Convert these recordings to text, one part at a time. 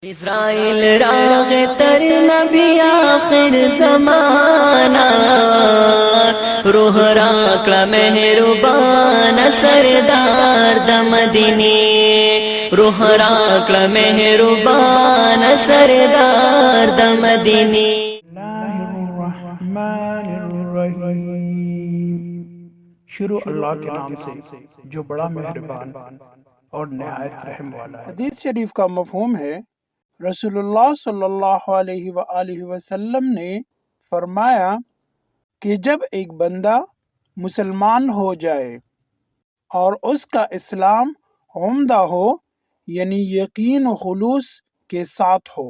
اسرائیل راغ تر نبی آخر زمانہ، روح راکڑا مہربان سردار د مدینے، روح راکڑا مہربان سردار د مدینے۔ اللہ الرحمن الرحیم۔ شروع اللہ کے نام سے جو بڑا مہربان اور نہایت رحم والا ہے۔ حدیث شریف کا مفہوم ہے، رسول اللہ صلی اللہ علیہ وآلہ وسلم نے فرمایا کہ جب ایک بندہ مسلمان ہو جائے اور اس کا اسلام عمدہ ہو، یعنی یقین و خلوص کے ساتھ ہو،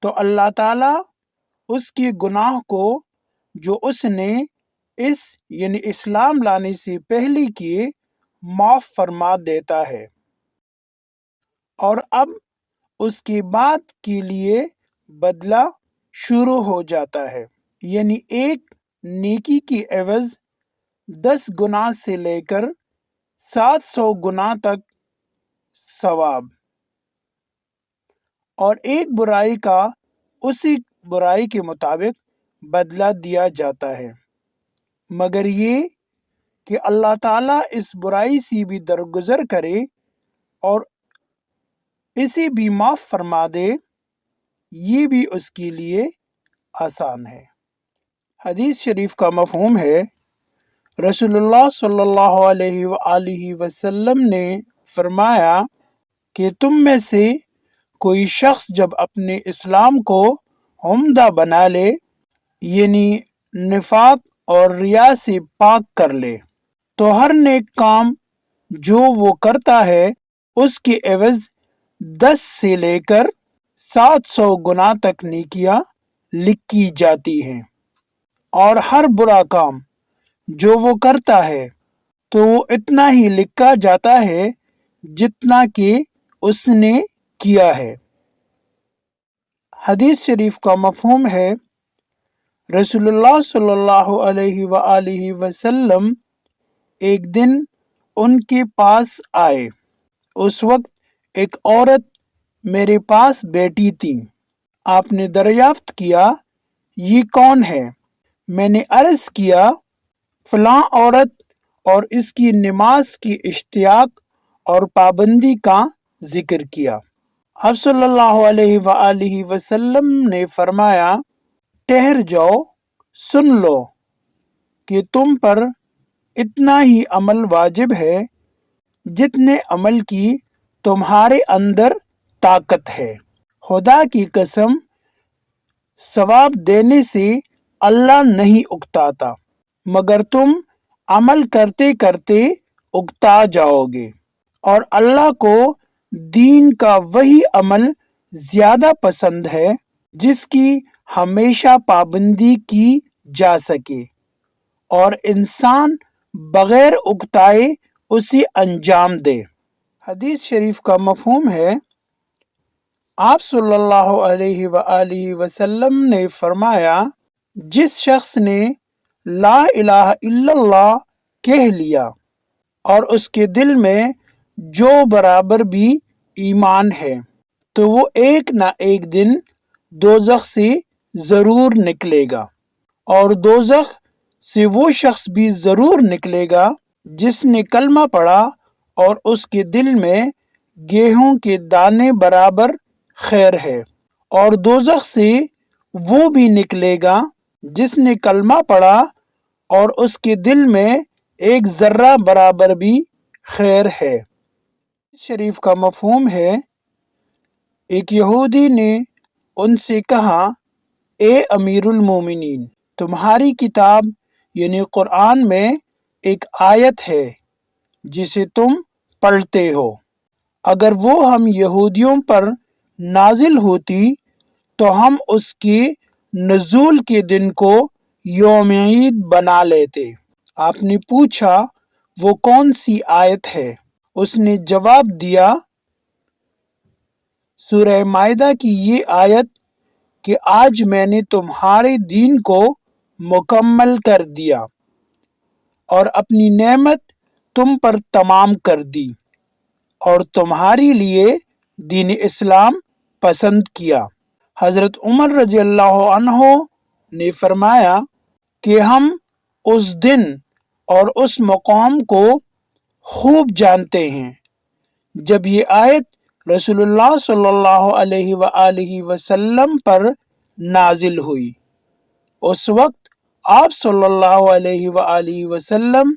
تو اللہ تعالیٰ اس کے گناہ کو جو اس نے یعنی اسلام لانے سے پہلے کیے معاف فرما دیتا ہے، اور اب اس کے بعد کے لیے بدلہ شروع ہو جاتا ہے، یعنی ایک نیکی کی عوض 10 گناہ سے لے کر 700 گناہ تک ثواب، اور ایک برائی کا اسی برائی کے مطابق بدلہ دیا جاتا ہے، مگر یہ کہ اللہ تعالیٰ اس برائی سے بھی درگزر کرے اور اسے بھی معاف فرما دے، یہ بھی اس کے لیے آسان ہے۔ حدیث شریف کا مفہوم ہے، رسول اللہ صلی اللہ علیہ وآلہ وسلم نے فرمایا کہ تم میں سے کوئی شخص جب اپنے اسلام کو عمدہ بنا لے، یعنی نفاق اور ریا سے پاک کر لے، تو ہر نیک کام جو وہ کرتا ہے اس کے عوض 10 سے لے کر 700 گناہ تک نیکیاں لکھی جاتی ہیں، اور ہر برا کام جو وہ کرتا ہے تو وہ اتنا ہی لکھا جاتا ہے جتنا کہ اس نے کیا ہے۔ حدیث شریف کا مفہوم ہے، رسول اللہ صلی اللہ علیہ وآلہ وسلم ایک دن ان کے پاس آئے۔ اس وقت ایک عورت میرے پاس بیٹھی تھی۔ آپ نے دریافت کیا، یہ کون ہے؟ میں نے عرض کیا، فلاں عورت، اور اس کی نماز کی اشتیاق اور پابندی کا ذکر کیا۔ آپ صلی اللہ علیہ وآلہ وسلم نے فرمایا، ٹھہر جاؤ، سن لو کہ تم پر اتنا ہی عمل واجب ہے جتنے عمل کی تمہارے اندر طاقت ہے۔ خدا کی قسم، ثواب دینے سے اللہ نہیں اکتاتا، مگر تم عمل کرتے کرتے اکتا جاؤ گے، اور اللہ کو دین کا وہی عمل زیادہ پسند ہے جس کی ہمیشہ پابندی کی جا سکے اور انسان بغیر اکتائے اسے انجام دے۔ حدیث شریف کا مفہوم ہے، آپ صلی اللہ علیہ وآلہ وسلم نے فرمایا، جس شخص نے لا الہ الا اللہ کہہ لیا اور اس کے دل میں جو برابر بھی ایمان ہے، تو وہ ایک نہ ایک دن دوزخ سے ضرور نکلے گا، اور دوزخ سے وہ شخص بھی ضرور نکلے گا جس نے کلمہ پڑھا اور اس کے دل میں گیہوں کے دانے برابر خیر ہے، اور دوزخ سے وہ بھی نکلے گا جس نے کلمہ پڑھا اور اس کے دل میں ایک ذرہ برابر بھی خیر ہے۔ شریف کا مفہوم ہے، ایک یہودی نے ان سے کہا، اے امیر المومنین، تمہاری کتاب یعنی قرآن میں ایک آیت ہے جسے تم پڑھتے ہو، اگر وہ ہم یہودیوں پر نازل ہوتی تو ہم اس کے نزول کے دن کو یوم عید بنا لیتے۔ آپ نے پوچھا، وہ کون سی آیت ہے؟ اس نے جواب دیا، سورہ مائدہ کی یہ آیت کہ آج میں نے تمہارے دین کو مکمل کر دیا اور اپنی نعمت تم پر تمام کر دی۔ اور تمہاری لیے دین اسلام پسند کیا۔ حضرت عمر رضی اللہ عنہ نے فرمایا کہ ہم اس دن اور اس مقام کو خوب جانتے ہیں جب یہ آیت رسول اللہ صلی اللہ علیہ وآلہ وسلم پر نازل ہوئی۔ اس وقت آپ صلی اللہ علیہ وآلہ وسلم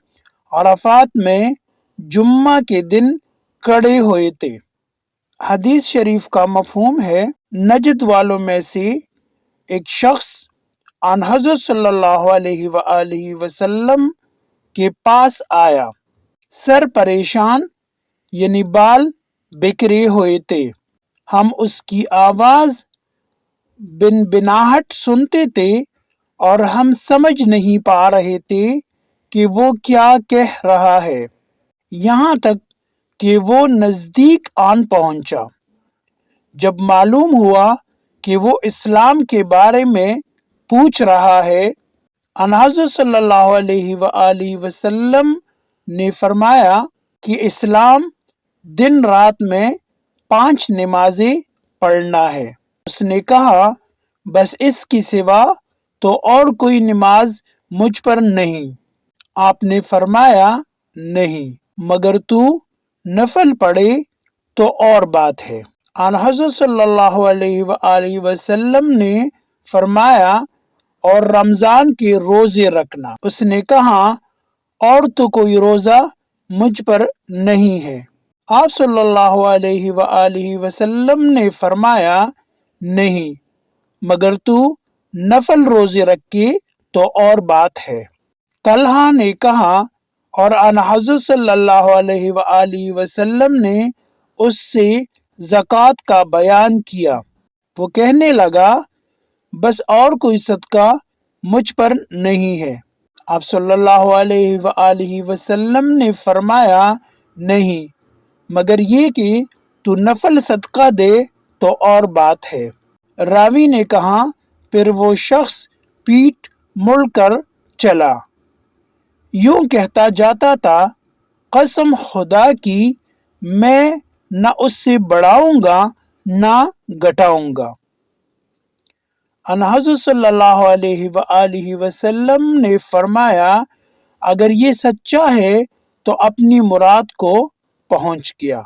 عرفات میں جمعہ کے دن کھڑے ہوئے تھے۔ حدیث شریف کا مفہوم ہے، نجد والوں میں سے ایک شخص آن حضرت صلی اللہ علیہ وآلہ وسلم کے پاس آیا، سر پریشان یعنی بال بکھرے ہوئے تھے۔ ہم اس کی آواز بنبناہٹ سنتے تھے اور ہم سمجھ نہیں پا رہے تھے کہ وہ کیا کہہ رہا ہے، یہاں تک کہ وہ نزدیک آن پہنچا۔ جب معلوم ہوا کہ وہ اسلام کے بارے میں پوچھ رہا ہے، آن حضرت صلی اللہ علیہ وآلہ وسلم نے فرمایا کہ اسلام دن رات میں 5 نمازیں پڑھنا ہے۔ اس نے کہا، بس اس کی سوا تو اور کوئی نماز مجھ پر نہیں۔ آپ نے فرمایا، نہیں، مگر تو نفل پڑھے تو اور بات ہے۔ آن حضرت صلی اللہ علیہ وآلہ وسلم نے فرمایا، اور رمضان کے روزے رکھنا۔ اس نے کہا، اور تو کوئی روزہ مجھ پر نہیں ہے۔ آپ صلی اللہ علیہ وآلہ وسلم نے فرمایا، نہیں، مگر تو نفل روزے رکھے تو اور بات ہے۔ طلحہ نے کہا، اور آن حضرت صلی اللہ علیہ وآلہ وسلم نے اس سے زکوٰۃ کا بیان کیا۔ وہ کہنے لگا، بس اور کوئی صدقہ مجھ پر نہیں ہے۔ آپ صلی اللہ علیہ وآلہ وسلم نے فرمایا، نہیں، مگر یہ کہ تو نفل صدقہ دے تو اور بات ہے۔ راوی نے کہا، پھر وہ شخص پیٹھ مڑ کر چلا، یوں کہتا جاتا تھا، قسم خدا کی میں نہ اس سے بڑھاؤں گا نہ گھٹاؤں گا۔ ان حضرت صلی اللہ علیہ وآلہ وسلم نے فرمایا، اگر یہ سچا ہے تو اپنی مراد کو پہنچ گیا۔